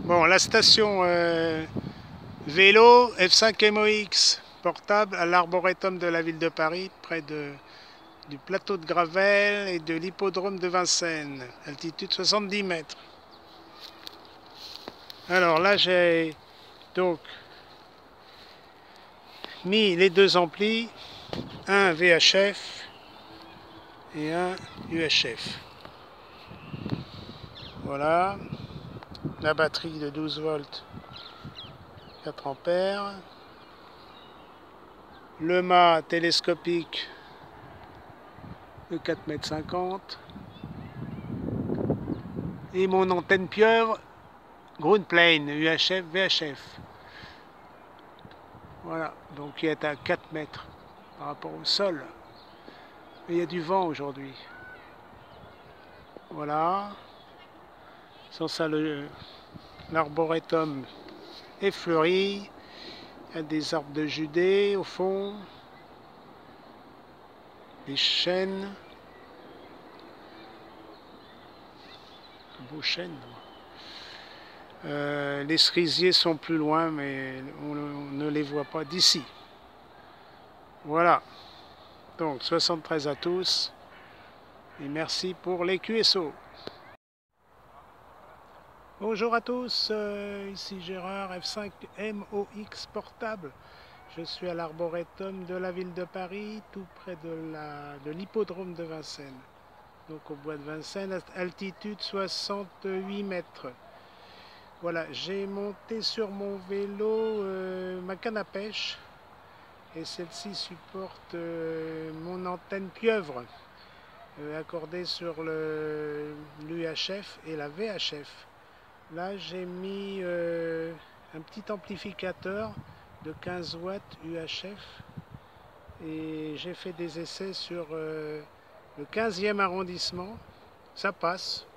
Bon, la station vélo F5 MOX portable à l'Arboretum de la ville de Paris, près du plateau de Gravelle et de l'hippodrome de Vincennes, altitude 70 mètres. Alors là, j'ai donc mis les deux amplis, un VHF et un UHF. Voilà, la batterie de 12 volts, 4 ampères, le mât télescopique de 4,50 m et mon antenne pieuvre Groundplane UHF VHF. Voilà, donc qui est à 4 mètres par rapport au sol. Mais il y a du vent aujourd'hui. Voilà. Sans ça, l'arboretum est fleuri. Il y a des arbres de Judée au fond. Des chênes. Un beau chêne. Les cerisiers sont plus loin, mais on ne les voit pas d'ici. Voilà. Donc 73 à tous. Et merci pour les QSO. Bonjour à tous, ici Gérard, F5 MOX portable. Je suis à l'Arboretum de la ville de Paris, tout près de l'hippodrome de Vincennes. Donc au bois de Vincennes, altitude 68 mètres. Voilà, j'ai monté sur mon vélo ma canne à pêche et celle-ci supporte mon antenne pieuvre accordée sur l'UHF et la VHF. Là, j'ai mis un petit amplificateur de 15 watts UHF et j'ai fait des essais sur le 15e arrondissement. Ça passe.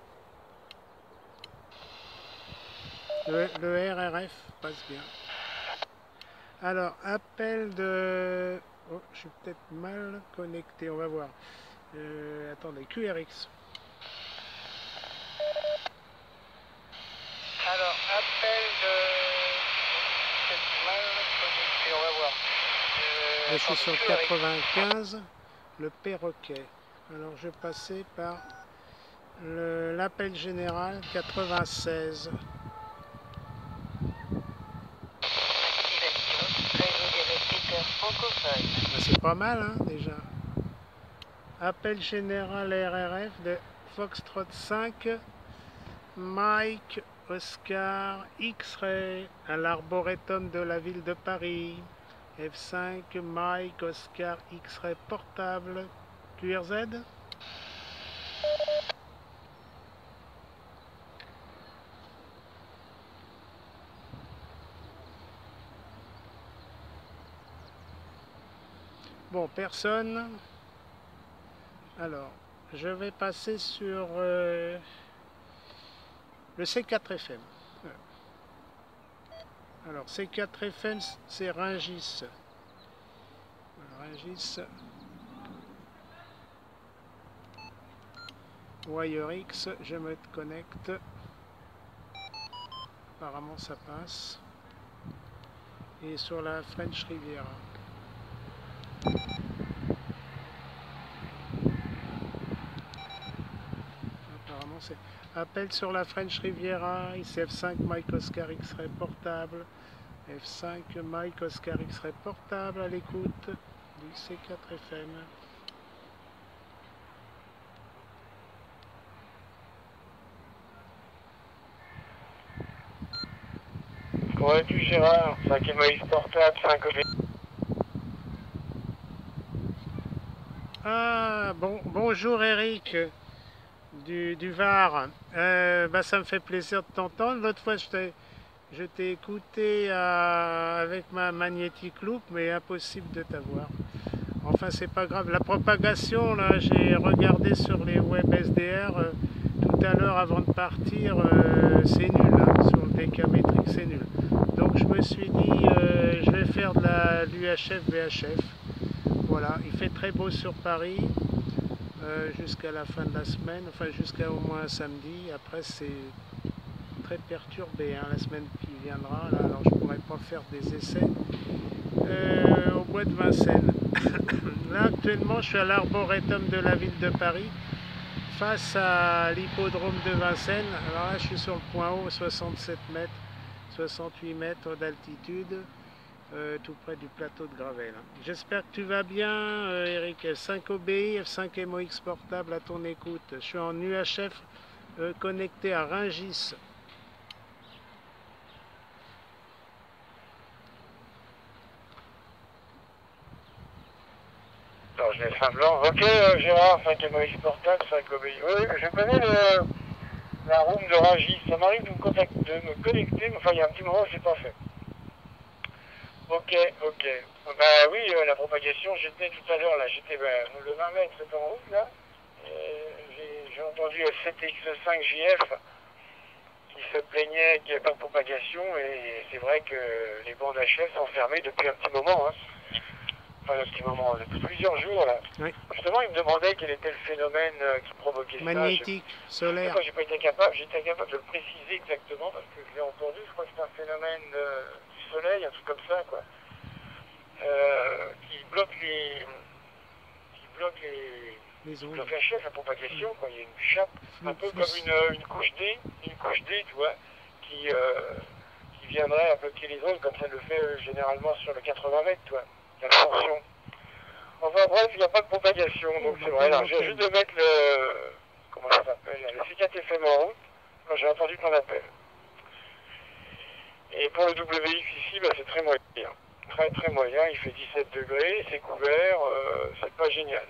Le RRF passe bien. Alors, appel de... Oh, je suis peut-être mal connecté, on va voir. Attendez, QRX. Alors, appel de... peut-être mal connecté, on va voir. Je suis sur le 95, le perroquet. Alors, je vais passer par l'appel général 96. C'est pas mal, hein, déjà. Appel général RRF de Foxtrot 5, Mike Oscar X-Ray à l'Arboretum de la ville de Paris. F5 Mike Oscar X-Ray portable. QRZ. Bon, personne. Alors, je vais passer sur le C4FM. Alors, C4FM, c'est Rungis. Rungis. WireX, je me connecte. Apparemment, ça passe. Et sur la French Riviera. Apparemment c'est appel sur la French Riviera, ici F5 Mike Oscar X-Ray portable, F5 Mike Oscar X-Ray portable à l'écoute du C4FM. Comment vas-tu Gérard? 5 MOX portable, 5 OV. Ah, bonjour Eric du Var. Ça me fait plaisir de t'entendre. L'autre fois, je t'ai écouté avec ma Magnetic Loop, mais impossible de t'avoir. Enfin, c'est pas grave. La propagation, là, j'ai regardé sur les web SDR tout à l'heure avant de partir, c'est nul. Hein, sur le décamétrique, c'est nul. Donc, je me suis dit, je vais faire de l'UHF VHF. Voilà, il fait très beau sur Paris jusqu'à la fin de la semaine, enfin jusqu'à au moins samedi. Après, c'est très perturbé hein, la semaine qui viendra. Là, alors je pourrais pas faire des essais au bois de Vincennes. Là actuellement je suis à l'arboretum de la ville de Paris, face à l'hippodrome de Vincennes. Alors là je suis sur le point haut, 67 mètres, 68 mètres d'altitude, tout près du plateau de Gravel. J'espère que tu vas bien Eric. F5 OBI, F5 MOX portable à ton écoute. Je suis en UHF connecté à Rungis. Alors, je laisse un blanc. Ok, Gérard, 5 MOX portable, 5 OBI. Oui, je connais la room de Rungis. Ça m'arrive de me connecter, mais enfin, il y a un petit moment, je l'ai pas fait. Ok, ok. Bah oui, la propagation, j'étais tout à l'heure, là, j'étais le 20 mètres en route, là. J'ai entendu F7X5JF qui se plaignait qu'il n'y avait pas de propagation, et c'est vrai que les bandes HF sont fermées depuis un petit moment, hein. Enfin, un petit moment, depuis plusieurs jours, là. Oui. Justement, il me demandait quel était le phénomène qui provoquait Magnétique, ça. solaire. J'étais incapable de le préciser exactement, parce que je l'ai entendu, je crois que c'est un phénomène du soleil, un truc comme ça, quoi. Qui bloque la chaîne, la propagation, quoi. Il y a une chape, un peu comme une couche D, tu vois, qui viendrait à bloquer les autres, comme ça le fait généralement sur le 80 mètres, tu vois, l'ascension. Enfin bref, il n'y a pas de propagation, donc c'est vrai. Alors, j'ai juste de mettre comment ça s'appelle, le C4 FM en route. J'ai entendu ton appel. Et pour le WX ici, c'est très moyen. Très très moyen, il fait 17 degrés, c'est couvert, c'est pas génial.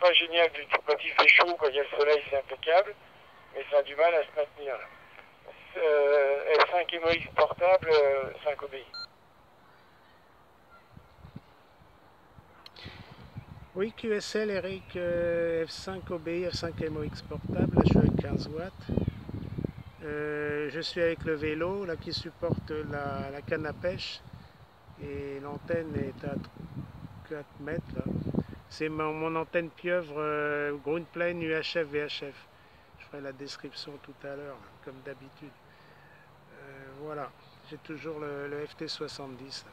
Pas génial du tout. Quand il fait chaud, quand il y a le soleil, c'est impeccable, mais ça a du mal à se maintenir. F5 MOX portable, 5 OBI. Oui, QSL, Eric, F5 OBI, F5 MOX portable, là je suis avec 15 watts. Je suis avec le vélo là, qui supporte la canne à pêche, et l'antenne est à 4 mètres. C'est mon antenne pieuvre Grundplane UHF VHF. Je ferai la description tout à l'heure, comme d'habitude. Voilà, j'ai toujours le FT70.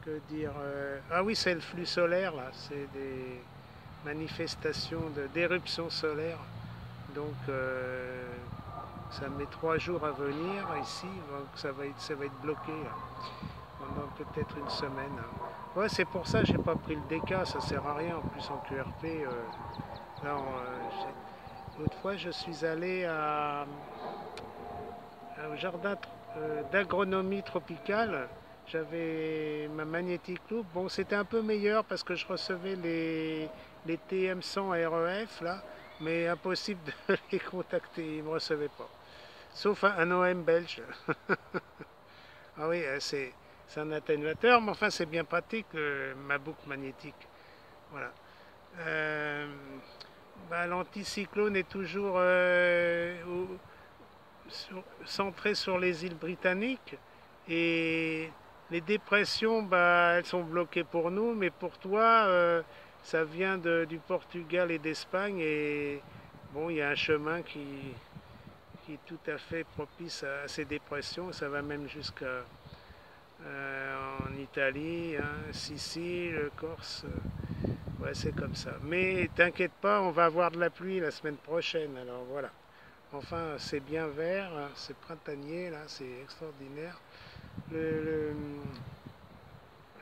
Que dire ah oui, c'est le flux solaire, là, c'est des manifestations d'éruption solaire. Donc ça met 3 jours à venir ici, donc ça va être bloqué là, pendant peut-être une semaine. Ouais, c'est pour ça que j'ai pas pris le DK, ça sert à rien en plus en QRP. Là, l'autre fois je suis allé au jardin d'agronomie tropicale. J'avais ma Magnetic Loop. Bon, c'était un peu meilleur parce que je recevais les TM100 REF là, mais impossible de les contacter, ils ne me recevaient pas. Sauf un OM belge. Ah oui, c'est un atténuateur, mais enfin c'est bien pratique ma boucle magnétique. Voilà. L'anticyclone est toujours centré sur les îles britanniques, et les dépressions, elles sont bloquées pour nous, mais pour toi, ça vient du Portugal et d'Espagne, et bon, il y a un chemin qui est tout à fait propice à ces dépressions, ça va même jusqu'à en Italie, hein, Sicile, Corse, ouais, c'est comme ça. Mais t'inquiète pas, on va avoir de la pluie la semaine prochaine, alors voilà. Enfin, c'est bien vert, c'est printanier, là, c'est extraordinaire.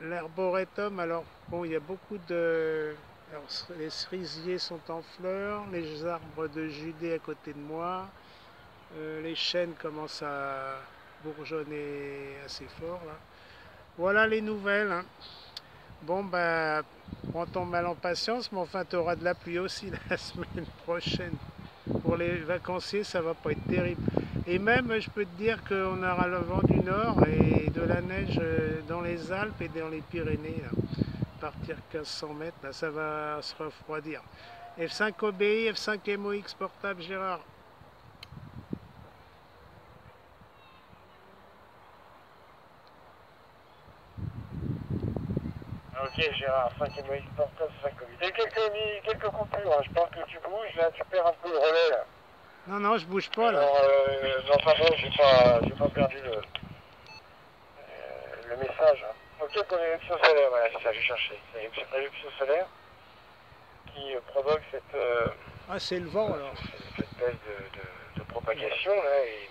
L'arboretum, alors, bon, il y a beaucoup de... Alors, les cerisiers sont en fleurs, les arbres de Judée à côté de moi, les chênes commencent à bourgeonner assez fort, là. Voilà les nouvelles, hein. Bon, prends ton mal en patience, mais enfin, tu auras de la pluie aussi la semaine prochaine. Pour les vacanciers, ça va pas être terrible. Et même, je peux te dire qu'on aura le vent du nord et de la neige dans les Alpes et dans les Pyrénées. Là. Partir 1500 mètres, là, ça va se refroidir. F5 OBI, F5 MOX portable, Gérard. Ok Gérard, 5 MOX portable, 5 OBI. Et quelques coupures, hein. Je pense que tu bouges, là, tu perds un peu le relais, là. Non, non, je bouge pas là. Alors, non, pardon, j'ai pas perdu le message. Ok, pour l'éruption solaire, voilà, c'est ça, j'ai cherché. C'est l'éruption solaire qui provoque cette, Ah, c'est le vent alors. cette baisse de propagation là, et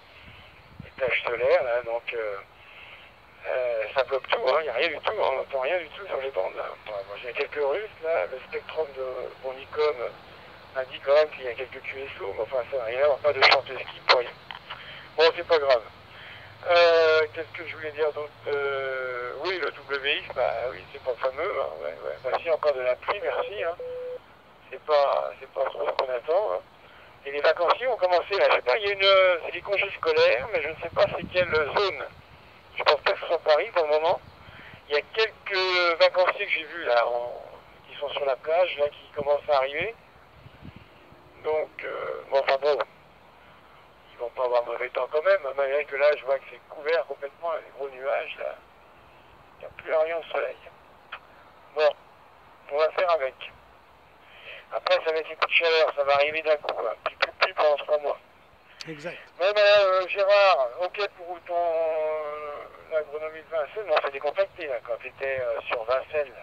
taches solaires là, donc ça bloque tout, il n'y a rien du tout, on n'entend rien du tout sur les bandes là. Moi j'ai quelques russes là, le spectrum de Bonicom indique quand même qu'il y a quelques QSO, mais enfin ça n'a rien à voir, pas de short ski pour rien. Bon, c'est pas grave. Qu'est-ce que je voulais dire d'autre? Oui, le WX, bah oui, c'est pas fameux, hein, ouais. Bah si, encore de la pluie, merci, hein. C'est pas trop ce qu'on attend, hein. Et les vacanciers ont commencé là, je sais pas, il y a c'est des congés scolaires, mais je ne sais pas c'est quelle zone. Je pense pas que ce soit Paris pour le moment. Il y a quelques vacanciers que j'ai vus là, qui sont sur la plage, là, qui commencent à arriver. Donc, bon, enfin bon, ils vont pas avoir mauvais temps quand même, malgré que là, je vois que c'est couvert complètement avec des gros nuages, là. Il n'y a plus rien de soleil. Bon, on va faire avec. Après, ça va être une petite chaleur, ça va arriver d'un coup, hein. Puis plus pendant 3 mois. Exact. Ouais, mais Gérard, ok pour ton l'agronomie de Vincennes, non, c'est décontacté là, quand tu étais sur Vincennes,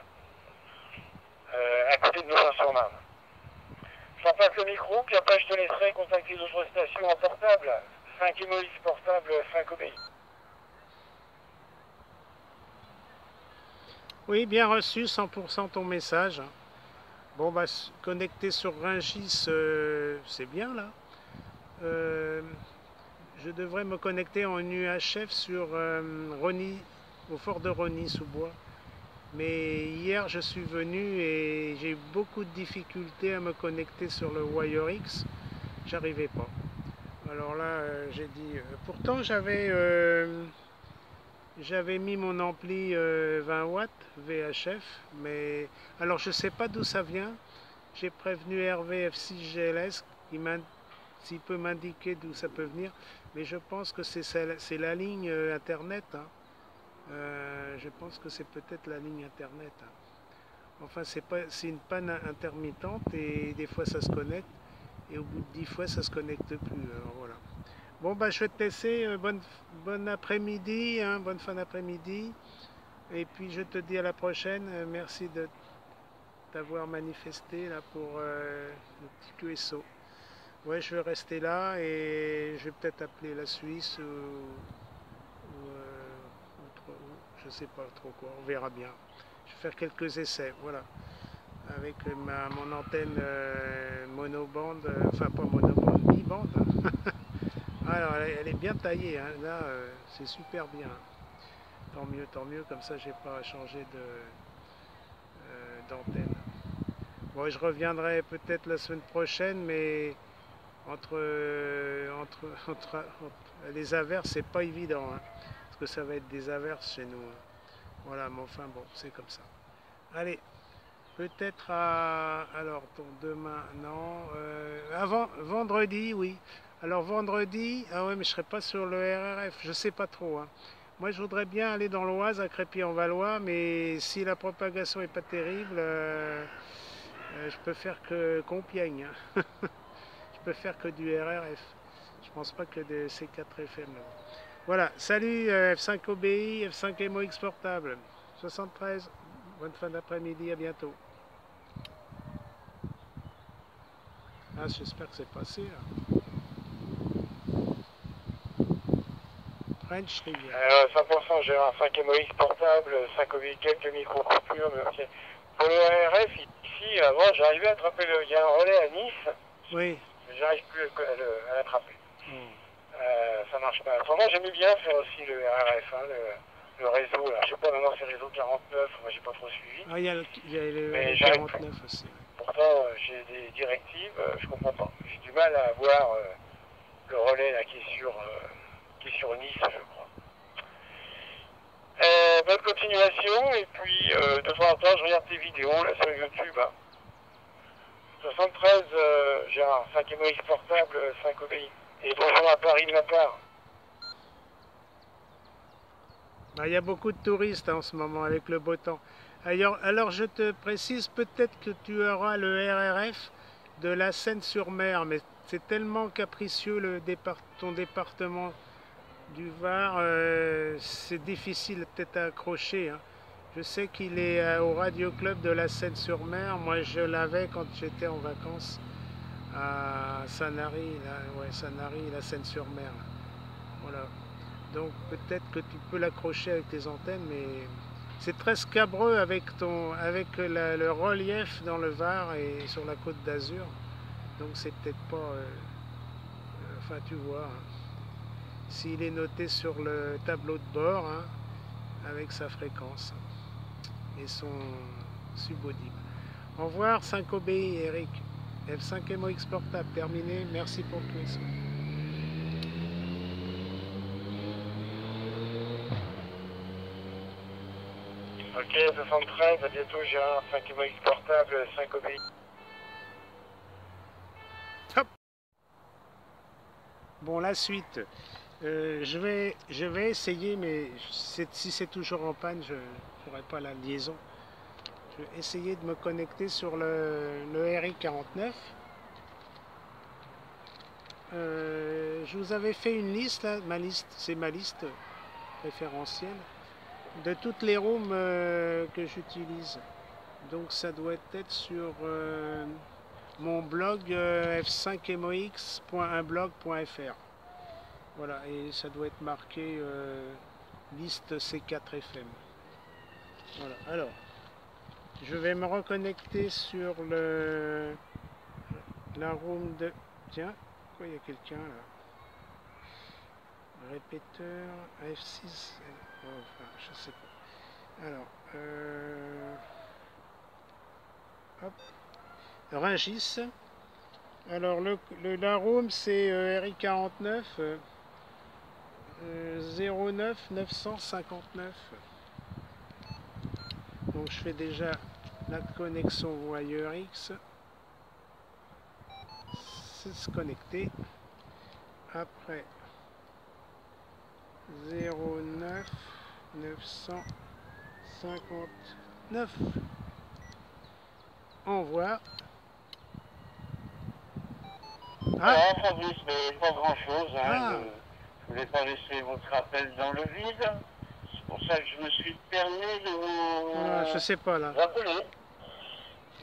à côté de Nogent-sur-Marne. Je t'en passe le micro, puis après je te laisserai contacter d'autres stations en portable. 5 Emois portable, 5 obéis. Oui, bien reçu, 100% ton message. Bon, bah, connecté sur Rungis, c'est bien là. Je devrais me connecter en UHF sur Rosny, au fort de Rosny-sous-Bois. Mais hier, je suis venu et j'ai eu beaucoup de difficultés à me connecter sur le WireX. J'arrivais pas. Alors là, j'ai dit... pourtant, j'avais mis mon ampli 20 watts VHF, mais... Alors, je sais pas d'où ça vient. J'ai prévenu Hervé F6GLS s'il peut m'indiquer d'où ça peut venir, mais je pense que c'est la ligne Internet. Hein. Je pense que c'est peut-être la ligne Internet. Hein. Enfin, c'est une panne intermittente et des fois ça se connecte et au bout de 10 fois ça se connecte plus. Alors, voilà. Bon, bah, je vais te laisser. Bon après-midi, hein, bonne fin d'après-midi. Et puis je te dis à la prochaine. Merci de t'avoir manifesté là pour le petit QSO. Ouais, je vais rester là et je vais peut-être appeler la Suisse je sais pas trop quoi, on verra bien. Je vais faire quelques essais, voilà. Avec mon antenne monobande, enfin pas monobande, mi-bande. Hein. Alors elle est bien taillée, hein. Là c'est super bien. Tant mieux, comme ça j'ai pas à changer d'antenne. Bon, je reviendrai peut-être la semaine prochaine, mais entre les averses, c'est pas évident, hein, parce que ça va être des averses chez nous. Hein. Voilà, mais enfin bon, c'est comme ça. Allez, peut-être alors demain, non, avant vendredi, oui. Alors vendredi, ah ouais, mais je serai pas sur le RRF, je sais pas trop. Hein. Moi, je voudrais bien aller dans l'Oise, à Crépy-en-Valois, mais si la propagation est pas terrible, je peux faire que Compiègne. Hein. Je peux faire que du RRF. Je pense pas que de C4FM. Voilà, salut F5 OBI, F5 MOX portable. 73, bonne fin d'après-midi, à bientôt. Ah, j'espère que c'est passé là. French Rivière. 100% j'ai un 5 MOX portable, 5 OBI, quelques micro-coupures, mais ok. Pour le RRF, ici, avant, j'arrivais à attraper il y a un relais à Nice. Oui. Mais j'arrive plus à l'attraper. Ça marche pas. Autrement, j'aimais bien faire aussi le RRF, hein, le réseau. Là. Je sais pas, maintenant c'est le réseau 49, moi j'ai pas trop suivi. Ah, il y a le mais 49 aussi. Pourtant, j'ai des directives, je comprends pas. J'ai du mal à avoir le relais là, qui est sur Nice, je crois. Bonne continuation, et puis de temps en temps, je regarde tes vidéos là sur YouTube. Hein. 73, j'ai un 5 MOX portable, 5 OBI. Et bonjour à Paris de ma part. Il y a beaucoup de touristes en ce moment avec le beau temps. Alors je te précise peut-être que tu auras le RRF de la Seine-sur-Mer, mais c'est tellement capricieux ton département du Var, c'est difficile peut-être à accrocher, hein. Je sais qu'il est au Radio Club de la Seine-sur-Mer. Moi, je l'avais quand j'étais en vacances à Sanary, ouais, Sanary, la Seine-sur-Mer. Voilà. Donc peut-être que tu peux l'accrocher avec tes antennes, mais c'est très scabreux avec le relief dans le Var et sur la Côte d'Azur. Donc c'est peut-être pas, enfin tu vois, hein. S'il est noté sur le tableau de bord, hein, avec sa fréquence et son subaudible. Au revoir, 5 OBI, Eric. F5 MOX portable, terminé. Merci pour le quiz. Ok, 73, à bientôt, Gérard, 5 MOX portable, 5 OBI. Hop. Bon, la suite. Je vais essayer, mais si c'est toujours en panne, je n'aurai pas la liaison. Je vais essayer de me connecter sur le RI49. Je vous avais fait une liste, là, c'est ma liste préférentielle, de toutes les rooms que j'utilise. Donc ça doit être sur mon blog f5mox.unblog.fr. Voilà, et ça doit être marqué liste C4FM. Voilà, alors, je vais me reconnecter sur la room de... Tiens, pourquoi il y a quelqu'un là? Répéteur, F6, oh, enfin, je sais pas. Alors, hop, Rungis. Alors, la room c'est RI49 09 959. Donc, je fais déjà la connexion Wire X. C'est se connecter. Après 09 959. Envoi. Ah, Fabrice, mais pas grand chose, hein. Ah. Je voulais pas laisser votre appel dans le vide. C'est pour ça que je me suis permis de vous Je sais pas là. appeler.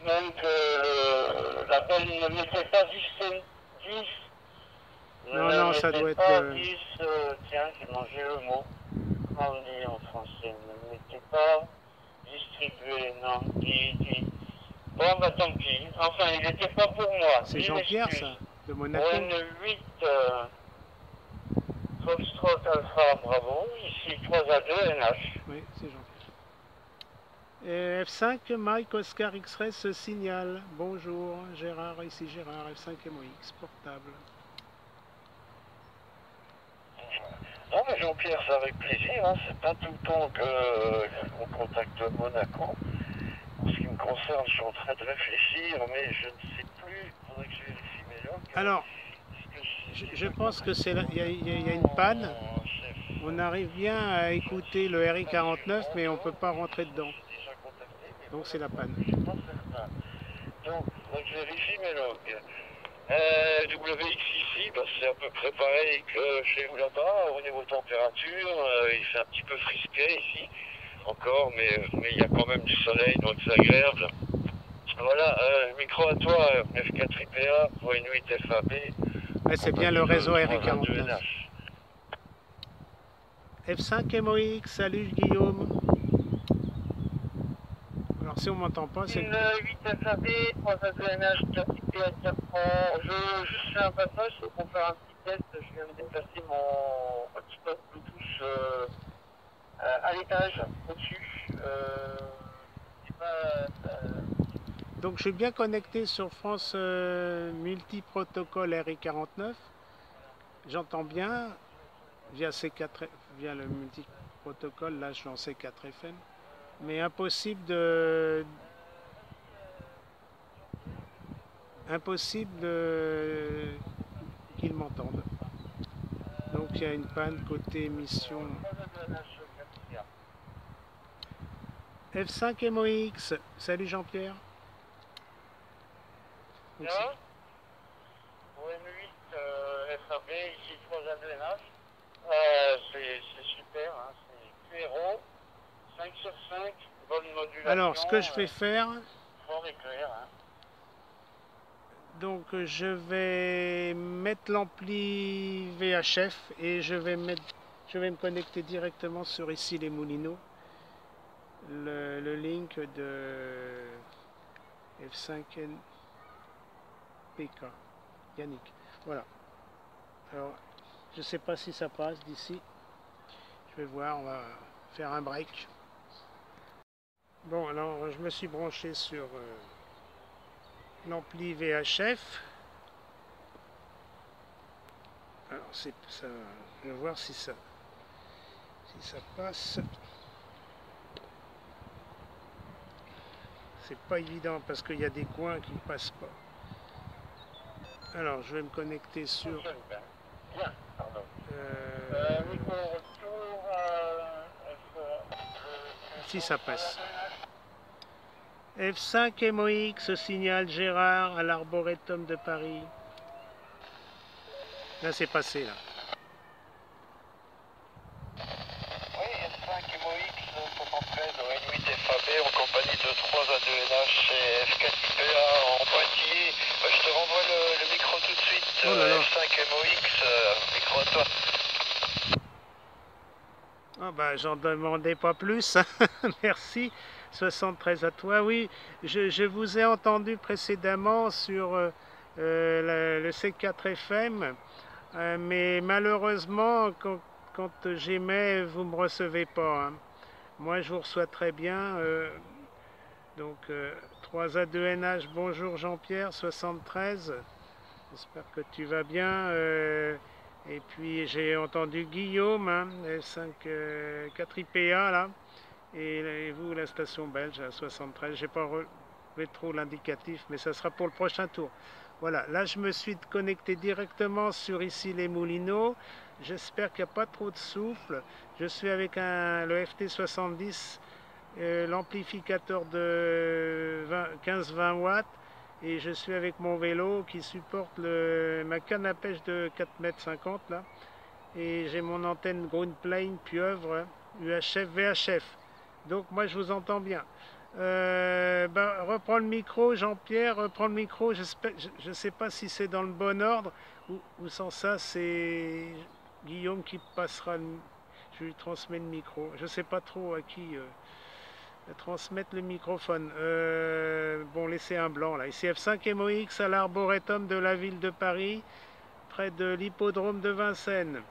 Donc l'appel ne mettait pas 10. Non, ça doit être... 10, tiens, j'ai mangé le mot. Comment on dit en français? Ne mettez pas distribué, non, dit. Bon, bah tant pis. Enfin, il n'était pas pour moi. C'est Jean-Pierre, ça, de Monaco. Pour une 8 Foxtrot Alpha, bravo. Ici 3 à 2 NH. Oui, c'est Jean-Pierre. F5, Mike Oscar X-Ray se signale. Bonjour, Gérard, ici Gérard, F5 MOX, portable. Non, mais Jean-Pierre, c'est avec plaisir. Hein. C'est pas tout le temps qu'on contacte Monaco. En ce qui me concerne, je suis en train de réfléchir, mais je ne sais plus. Il faudrait que je vérifie mes logs. Alors, je pense que c'est il y a une panne. On arrive bien à écouter le RI49, mais on ne peut pas rentrer dedans. Donc c'est la panne. Donc, il faudrait que je vérifie mes logs. WX ici, bah, c'est à peu près pareil que chez vous là-bas. Au niveau température, il fait un petit peu frisqué ici, encore, mais il y a quand même du soleil, donc c'est agréable. Voilà, micro à toi, F4 IPA pour une 8 FAB. Ouais, c'est bien le réseau RI49. F5 MOX, salut Guillaume. Alors si on m'entend pas, c'est... Une 8 FAB, 3 NH, 4 IPA, 4 ans. Je juste fais un passage pour faire un petit test. Je viens de déplacer mon hotspot Bluetooth à l'étage, au-dessus. Donc je suis bien connecté sur France multi-protocole RI49. J'entends bien via C4, via le multi-protocole, là je suis en C4FM. Mais impossible qu'ils m'entendent. Donc il y a une panne côté émission. F5 MOX, salut Jean-Pierre. Donc, Bien. OM8 FAB, ici 3A2 NH. C'est super, hein. C'est QRO, 5 sur 5, bonne modulation. alors, ce que je vais faire, fort et clair, hein. donc je vais mettre l'ampli VHF et je vais me connecter directement sur ici les Moulineaux. Le link de F5N PK. Yannick. Voilà. Alors, je ne sais pas si ça passe d'ici. Je vais voir, on va faire un break. Bon, alors je me suis branché sur l'ampli VHF. Alors, c'est ça. Je vais voir si ça passe. C'est pas évident parce qu'il y a des coins qui ne passent pas. Alors, je vais me connecter sur. Bien, pardon. Micro retour. Si ça passe. F5 MOX signal Gérard à l'Arboretum de Paris. Là, c'est passé, là. Oui, F5 MOX 73 ON8 FAB en compagnie de 3A2NH et F4IPA en Pointillé. Je te renvoie le micro tout de suite. Oh là là. F5 MOX, micro à toi. Ah bah, j'en demandais pas plus. Merci. 73 à toi. Oui, je vous ai entendu précédemment sur le C4 FM, mais malheureusement, quand j'émets, vous ne me recevez pas. Hein. Moi, je vous reçois très bien. Donc, 3A2NH, bonjour Jean-Pierre, 73. J'espère que tu vas bien. Et puis, j'ai entendu Guillaume, hein, 4IPA, là. Et vous, la station belge, à 73. Je n'ai pas relevé trop l'indicatif, mais ça sera pour le prochain tour. Voilà, là, je me suis connecté directement sur ici les Moulineaux. J'espère qu'il n'y a pas trop de souffle. Je suis avec le FT70, l'amplificateur de 15-20 watts. Et je suis avec mon vélo qui supporte ma canne à pêche de 4,50 m là. Et j'ai mon antenne Groundplane Pieuvre UHF VHF. Donc moi je vous entends bien. Reprends le micro Jean-Pierre, reprends le micro. Je ne sais pas si c'est dans le bon ordre ou sans ça c'est Guillaume qui passera. Je lui transmets le micro. Je ne sais pas trop à qui transmettre le microphone. Bon, laissez un blanc là. Ici F5 MOX à l'Arboretum de la ville de Paris, près de l'hippodrome de Vincennes.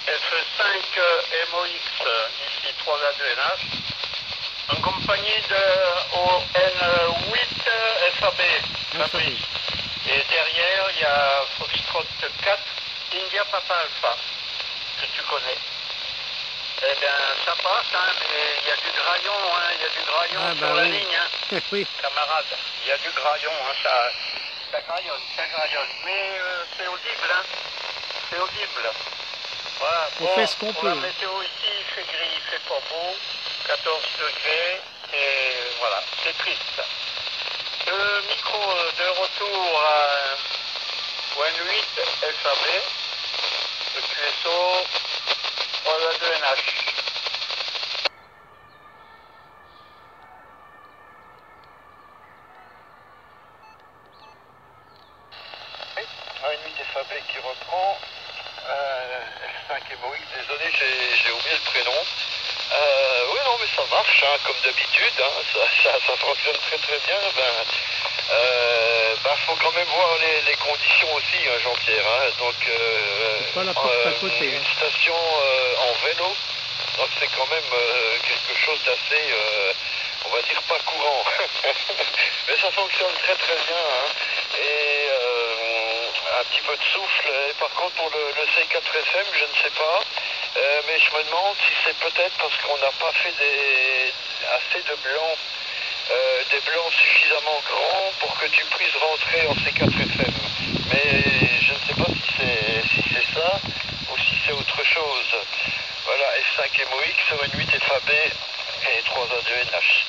F5 MOX, ici 3A2NH, en compagnie de ON8 FAB, Fabrice. Et derrière, il y a Foxtrot 4, India Papa Alpha, que tu connais. Eh bien, ça passe, hein, mais il y a du graillon, hein, il y a du graillon sur la ligne, hein, oui. Camarade, il y a du graillon, hein, ça graillonne, mais c'est audible, hein, c'est audible. Voilà. On fait ce qu'on peut. La météo ici, il fait gris, il fait pas beau, 14 degrés, et voilà, c'est triste. Le micro de retour à ON8 FAB, le QSO 3A2NH. ON8 FAB qui reprend. F5 MOX, désolé, j'ai oublié le prénom. Oui, non, mais ça marche, hein, comme d'habitude, hein, ça fonctionne très très bien. Faut quand même voir les conditions aussi, hein, Jean-Pierre. Hein, donc, pas la porte à côté, une station en vélo, donc c'est quand même quelque chose d'assez, on va dire, pas courant. Mais ça fonctionne très très bien. Hein, et un petit peu de souffle. Et par contre, pour le C4FM, je ne sais pas. Mais je me demande si c'est peut-être parce qu'on n'a pas fait assez de blancs, des blancs suffisamment grands pour que tu puisses rentrer en C4FM. Mais je ne sais pas si c'est ça ou si si c'est autre chose. Voilà, F5 MOX, ON8 FAB et 3A2NH.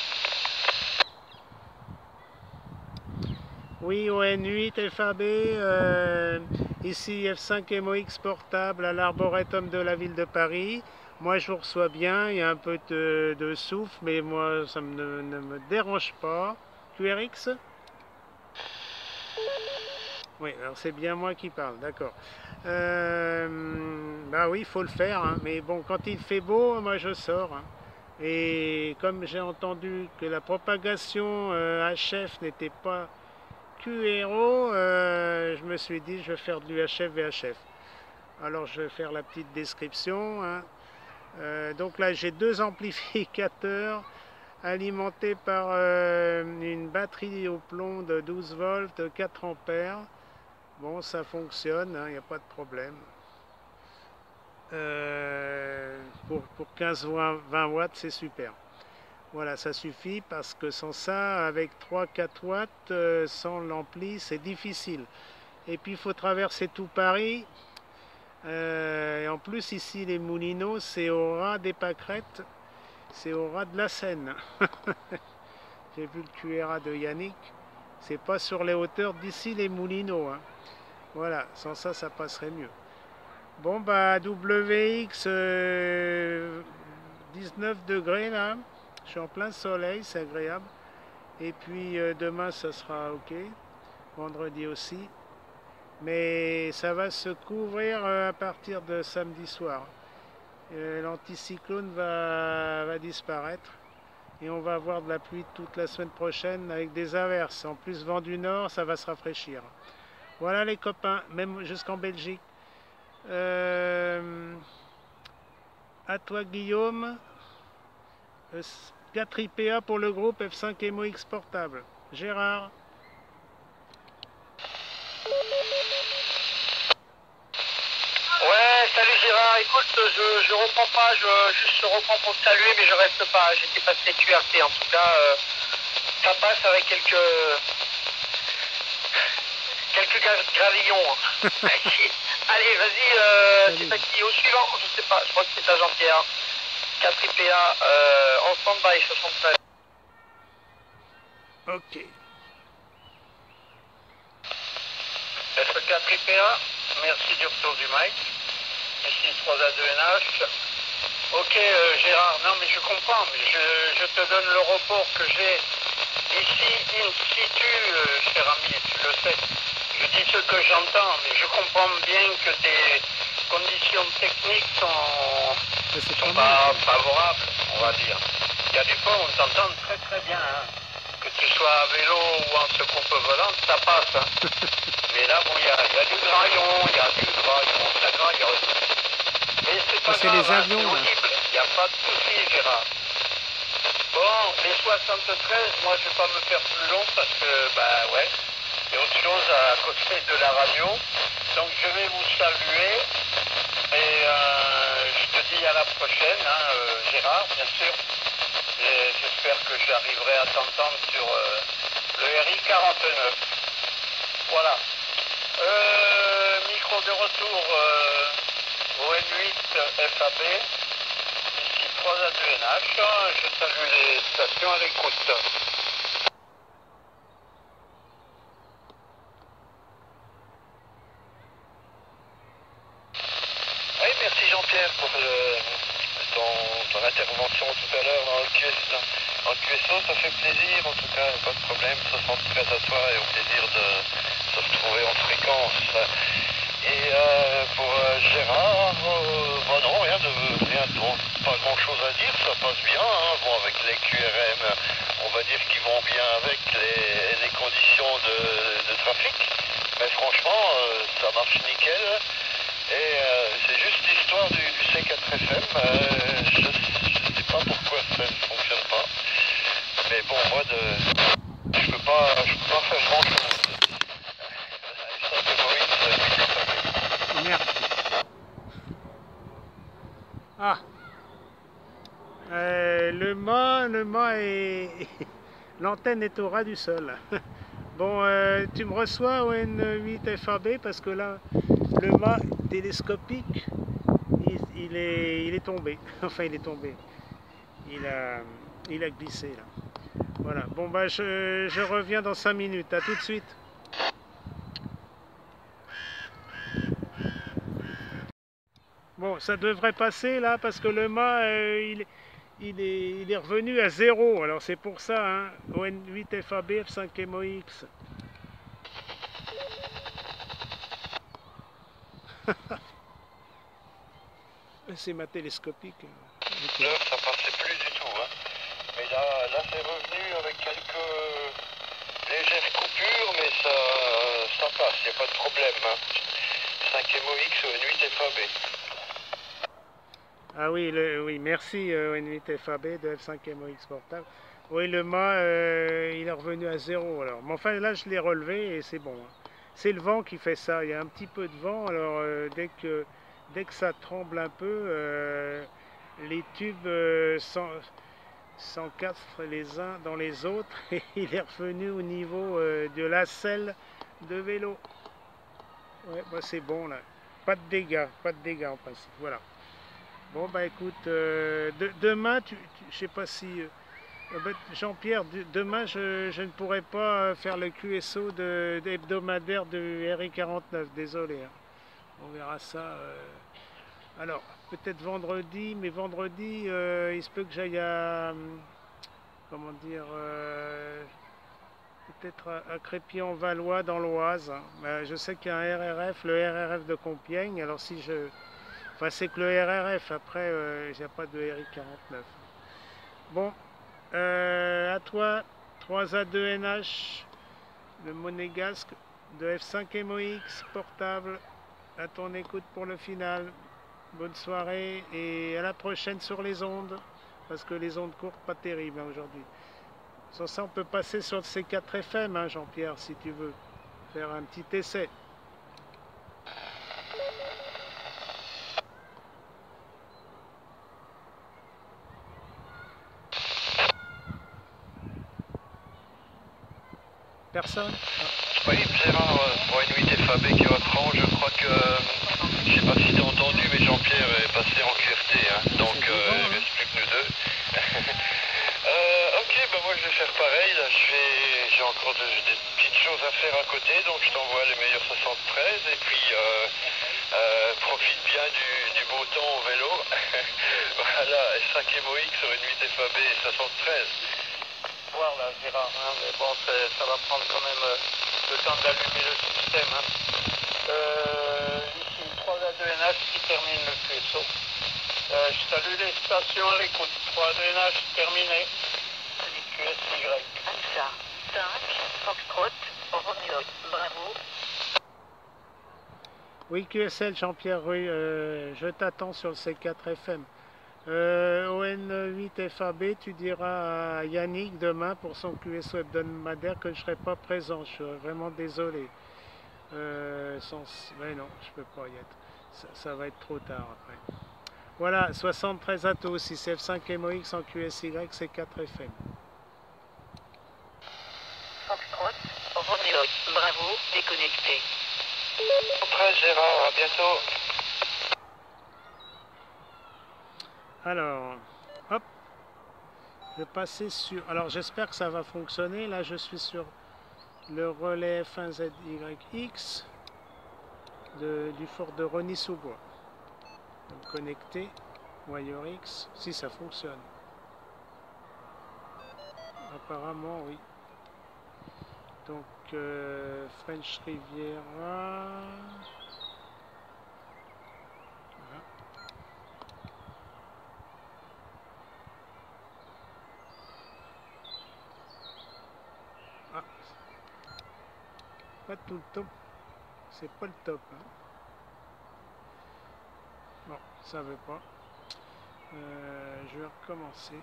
Oui, ON8 FAB, ici F5 MOX portable à l'arboretum de la ville de Paris. Moi je vous reçois bien, il y a un peu de souffle, mais moi ça ne me dérange pas. QRX? Oui, alors c'est bien moi qui parle, d'accord. Bah oui, il faut le faire, hein, mais bon, quand il fait beau, moi je sors. Hein. Et comme j'ai entendu que la propagation HF n'était pas QRO, je me suis dit je vais faire de l'UHF VHF. Alors je vais faire la petite description. Hein. Donc là j'ai deux amplificateurs alimentés par une batterie au plomb de 12 volts, 4 ampères. Bon, ça fonctionne, il n'y a pas de problème. Pour 15-20 watts, c'est super. Voilà, ça suffit parce que sans ça, avec 3-4 watts, sans l'ampli, c'est difficile. Et puis, il faut traverser tout Paris. Et en plus, ici, les Moulineaux, c'est au ras des pâquerettes. C'est au ras de la Seine. J'ai vu le QRA de Yannick. C'est pas sur les hauteurs d'ici, les Moulineaux. Hein. Voilà, sans ça, ça passerait mieux. Bon, bah, WX, 19 degrés là. Je suis en plein soleil, c'est agréable. Et puis demain, ça sera ok. Vendredi aussi. Mais ça va se couvrir à partir de samedi soir. L'anticyclone va disparaître. Et on va avoir de la pluie toute la semaine prochaine avec des averses. En plus, vent du nord, ça va se rafraîchir. Voilà les copains, même jusqu'en Belgique. À toi Guillaume. 4 IPA pour le groupe F5 MOX portable. Gérard. Ouais, salut Gérard. Écoute, je reprends pas, je reprends pour te saluer, mais je reste pas. J'étais passé QRT. En tout cas, ça passe avec quelques gravillons. Allez, vas-y, c'est à qui? Au suivant, je sais pas, je crois que c'est à Jean-Pierre. 4 IPA en stand-by, 73. Ok. F4 IPA, merci du retour du mic. Ici 3A2NH. Ok Gérard, non mais je comprends, mais je te donne le report que j'ai ici in situ, cher ami, tu le sais. Je dis ce que j'entends, mais je comprends bien que tes conditions techniques sont pas favorables, on va dire. Il y a des fois où on t'entend très très bien, hein. Que tu sois à vélo ou en secoupe volante, ça passe. Hein. Mais là, bon, il y a du graillon, ça graillonne. Mais c'est pas grave, les avions, c'est audible, il n'y a pas de souci, Gérard. Bon, les 73, moi je vais pas me faire plus long parce que, bah ouais, il y a autre chose à côté de la radio. Donc je vais vous saluer et je te dis à la prochaine, hein, Gérard, bien sûr. Et j'espère que j'arriverai à t'entendre sur le RI 49. Voilà. Micro de retour ON8 FAB. Ici 3A2NH. Je salue les stations à l'écoute. Oui, merci Jean-Pierre pour ton intervention tout à l'heure dans le QSO, ça fait plaisir, en tout cas, pas de problème, 73 à toi et au plaisir de se retrouver en fréquence. Et pour Gérard, bah non, pas grand chose à dire, ça passe bien, hein. Bon, avec les QRM, on va dire qu'ils vont bien avec les conditions de trafic, mais franchement, ça marche nickel. Et c'est juste l'histoire du C4FM, je sais pas pourquoi ça ne fonctionne pas, mais bon, moi je peux pas faire grand chose. Merde. Ah. Le mât est... L'antenne est au ras du sol. Bon, tu me reçois au N8 FAB parce que là, le mât télescopique il est tombé. Enfin, il est tombé. Il a glissé là. Voilà. Bon bah je reviens dans 5 minutes. À tout de suite. Bon, ça devrait passer là parce que le mât il est revenu à 0. Alors c'est pour ça, hein. ON8 FAB F5 MOX. C'est ma télescopique. Okay. L'heure, ça passait plus du tout. Hein. Mais là c'est revenu avec quelques légères coupures, mais ça passe, il n'y a pas de problème. Hein. 5 MOX ou N8 FAB. Ah oui, oui, merci N8 FAB de F5 MOX portable. Oui, le mât, il est revenu à 0 alors. Mais enfin là, je l'ai relevé et c'est bon. Hein. C'est le vent qui fait ça. Il y a un petit peu de vent. Alors dès que ça tremble un peu, les tubes s'encastrent les uns dans les autres et il est revenu au niveau de la selle de vélo. Ouais, bah c'est bon là. Pas de dégâts en principe. Voilà. Bon bah écoute, demain, je sais pas si... Jean-Pierre, demain je ne pourrai pas faire le QSO hebdomadaire de RI49, désolé. Hein. On verra ça. Alors, peut-être vendredi, mais vendredi, il se peut que j'aille à... comment dire... peut-être à Crépy-en-Valois dans l'Oise. Hein. Je sais qu'il y a un RRF, le RRF de Compiègne, alors si je... Enfin, c'est que le RRF, après, il n'y a pas de RI49. Bon, à toi, 3A2NH, le monégasque de F5 MOX portable, à ton écoute pour le final. Bonne soirée et à la prochaine sur les ondes, parce que les ondes courtes, pas terribles hein, aujourd'hui. Sans ça, on peut passer sur C4 FM, hein, Jean-Pierre, si tu veux faire un petit essai. Personne? Oui, Gérard, pour N8 FAB qui reprend, je crois que, je sais pas si t'as entendu, mais Jean-Pierre est passé en QRT, hein, donc il ne reste plus que nous deux. Ok, bah moi je vais faire pareil, là j'ai encore des petites choses à faire à côté, donc je t'envoie les meilleurs 73, et puis profite bien du beau temps au vélo. Voilà, S5 MOX sur N8 FAB 73. Voir là, Gérard, hein, mais bon, ça va prendre quand même le temps d'allumer le système. Hein. Ici, 3A2NH qui termine le QSO. Je salue les stations à l'écoute. 3A2NH terminé. QSY. Alpha 5, Foxtrot, Romeo, Bravo. Oui, QSL, Jean-Pierre, oui, je t'attends sur le C4 FM. ON8 FAB, tu diras à Yannick demain pour son QSO hebdomadaire que je ne serai pas présent. Je suis vraiment désolé. Mais non, je peux pas y être. Ça va être trop tard après. Voilà, 73 à tous. Si c'est F5 MOX en QSY, c'est 4 FM. Foxtrot, Romeo, Bravo, déconnecté. 13 Gérard, à bientôt. Alors, hop, je vais passer sur... Alors j'espère que ça va fonctionner. Là je suis sur le relais F1ZYX du fort de Rony-sous-Bois. Donc connecté, WireX, si ça fonctionne. Apparemment oui. Donc French Riviera... Ah, pas tout le top, c'est pas le top. Hein. Bon, ça veut pas. Je vais recommencer.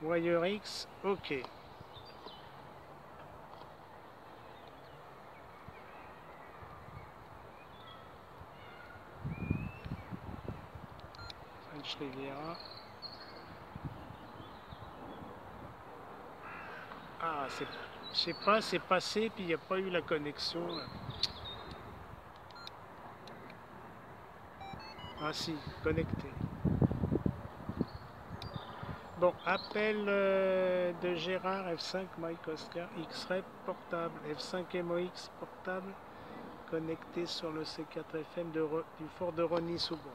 WireX, ok. French Riviera. Ah, je sais pas, c'est passé, puis il n'y a pas eu la connexion. Là. Ah si, connecté. Bon, appel de Gérard, F5 Mike Oscar, X-Ray portable, F5 MOX portable, connecté sur le C4FM du fort de Rosny-sous-Bois.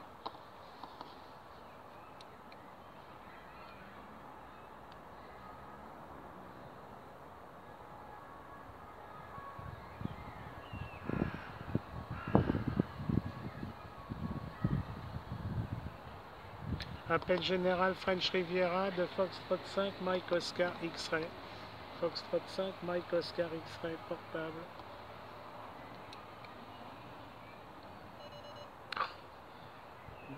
Appel général French Riviera de Foxtrot 5 Mike Oscar X-Ray. Foxtrot 5 Mike Oscar X-Ray portable.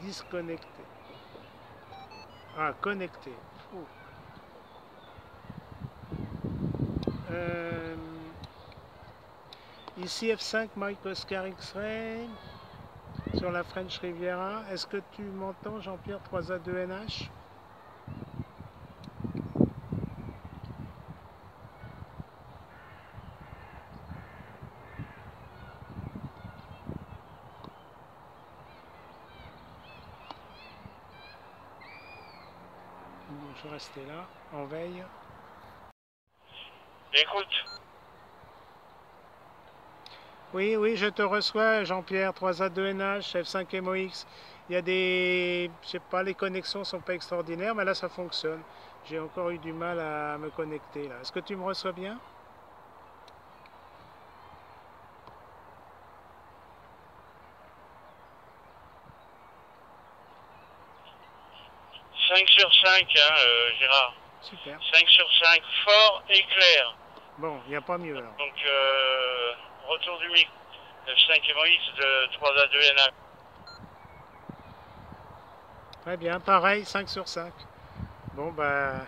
Disconnecté. Ah, connecté. Ici F5 Mike Oscar X-Ray sur la French Riviera. Est-ce que tu m'entends, Jean-Pierre 3A2NH? Bon, je vais rester là, en veille. Écoute. Oui, oui, je te reçois, Jean-Pierre, 3A2NH, F5 MOX. Il y a des... Je sais pas, les connexions sont pas extraordinaires, mais là, ça fonctionne. J'ai encore eu du mal à me connecter, là. Est-ce que tu me reçois bien? « 5 sur 5, hein, Gérard. Super. 5 sur 5, fort et clair. Bon, il n'y a pas mieux, alors. Donc, retour du micro. F5 MOX de 3A2NH. Très bien, pareil, 5 sur 5. Bon, bah,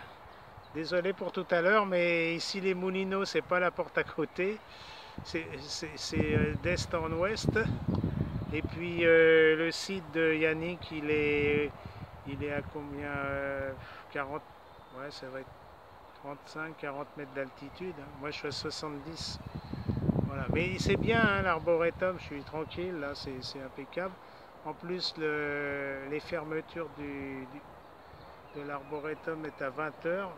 désolé pour tout à l'heure, mais ici les Moulineaux, c'est pas la porte à côté. C'est d'est en ouest. Et puis le site de Yannick, il est à combien 40, ouais, ça va être 35, 40 mètres d'altitude. Hein. Moi, je suis à 70. Voilà. Mais c'est bien, hein, l'arboretum, je suis tranquille, là, c'est impeccable. En plus, les fermetures de l'arboretum est à 20 h.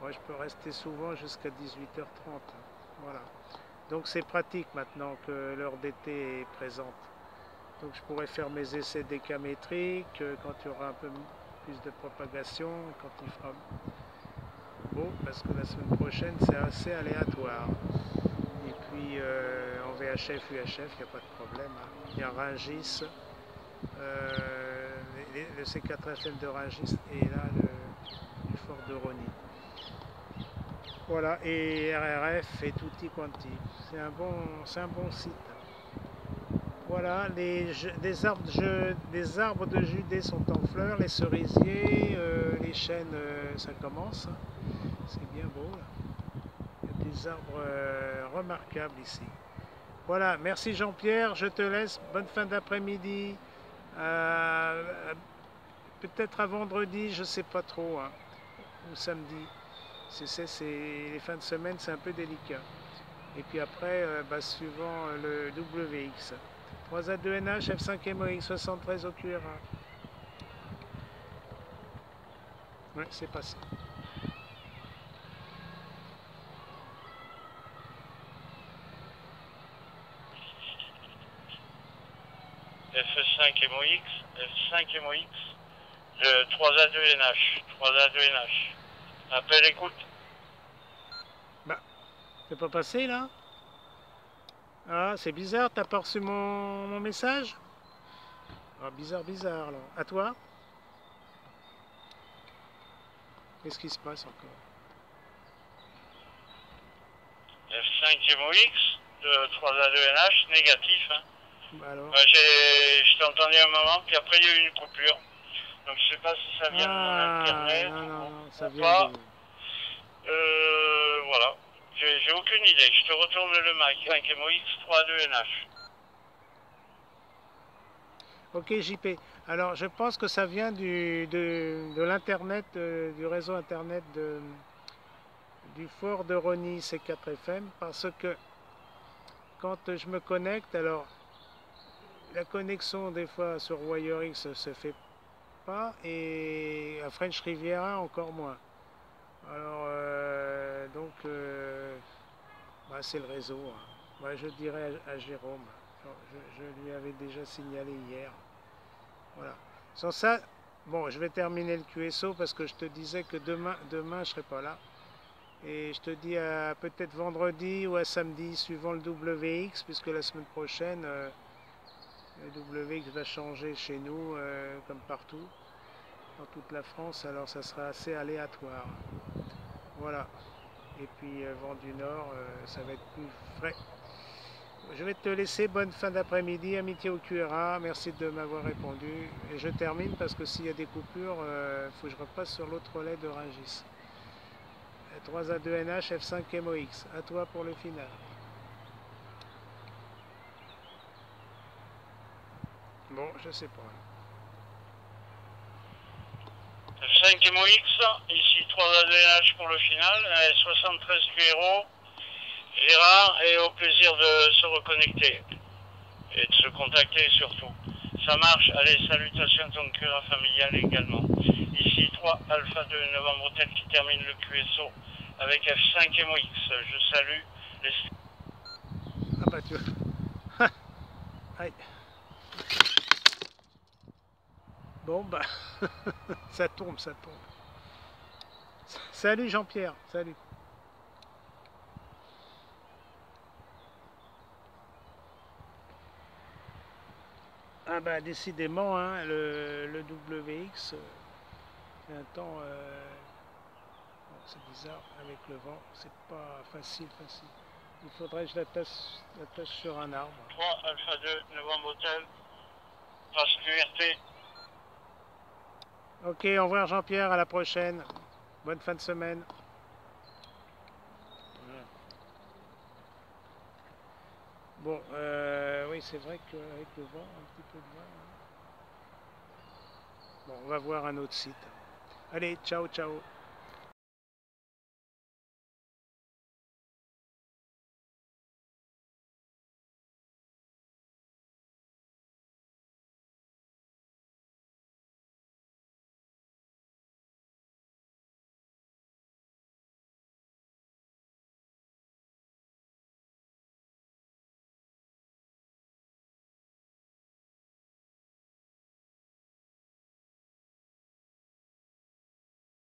Moi, je peux rester souvent jusqu'à 18h30. Hein. Voilà. Donc, c'est pratique maintenant que l'heure d'été est présente. Donc, je pourrais faire mes essais décamétriques quand il y aura un peu plus de propagation, quand il fera beau, parce que la semaine prochaine, c'est assez aléatoire. Et puis, en VHF, UHF, il n'y a pas de problème. Hein. Il y a Rungis. Le C4FM de Rungis et là le fort de Rosny. Voilà, et RRF et tutti quanti. C'est un bon site. Voilà, des arbres de Judée sont en fleurs, les cerisiers, les chênes, ça commence. C'est bien beau là. Il y a des arbres remarquables ici. Voilà, merci Jean-Pierre, je te laisse. Bonne fin d'après-midi. Peut-être à vendredi, je sais pas trop, hein, ou samedi. Les fins de semaine, c'est un peu délicat. Et puis après, suivant le WX. 3A2NH, F5 MOX, 73 au QRA. Ouais, c'est passé. F5 MOX, F5 MOX, de 3A2NH, 3A2NH. Appel, écoute. Bah, c'est pas passé là? Ah, c'est bizarre, t'as pas reçu mon message? Ah, bizarre, là. À toi? Qu'est-ce qui se passe encore? F5 MOX, de 3A2NH, négatif. Hein. Bah alors? Je t'ai entendu un moment, puis après il y a eu une coupure. Donc je sais pas si ça vient de mon internet non, ça ou vient pas. de... Voilà. J'ai aucune idée. Je te retourne le mic. 5 MOX 3A2NH. Ok JP. Alors je pense que ça vient de l'internet, du réseau internet du fort de Rony C4 FM, parce que quand je me connecte, alors la connexion des fois sur WireX se fait pas, et à French Riviera encore moins. Alors donc bah, c'est le réseau, hein. Moi, je dirais à Jérôme, je lui avais déjà signalé hier. Voilà. Sans ça, bon, je vais terminer le QSO parce que je te disais que demain je serai pas là. Et je te dis à peut-être vendredi ou à samedi, suivant le WX, puisque la semaine prochaine, le WX va changer chez nous, comme partout, dans toute la France, alors ça sera assez aléatoire. Voilà. Et puis vent du Nord, ça va être plus frais. Je vais te laisser, bonne fin d'après-midi, amitié au QRA, merci de m'avoir répondu. Et je termine parce que s'il y a des coupures, il faut que je repasse sur l'autre relais de Rungis. 3A2NH F5 MOX, à toi pour le final. Bon, je sais pas. F5 MOX, ici 3A2NH pour le final, 73 QRO, Gérard, et au plaisir de se reconnecter et de se contacter surtout. Ça marche, allez, salutations à ton QRA familial également. Ici 3 Alpha 2 Novembre Hôtel qui termine le QSO avec F5 MOX. Je salue les... Ah bah tu vois. Aïe. Bon bah, ça tombe, ça tombe. Salut Jean-Pierre, salut. Ah bah décidément, hein, le WX, fait un temps, bon, c'est bizarre, avec le vent, c'est pas facile. Il faudrait que je l'attache sur un arbre. 3 Alpha 2 Novembre Hôtel, trace QRT. Ok, au revoir Jean-Pierre, à la prochaine. Bonne fin de semaine. Voilà. Bon, oui, c'est vrai qu'avec le vent, un petit peu de vent. Hein. Bon, on va voir un autre site. Allez, ciao, ciao.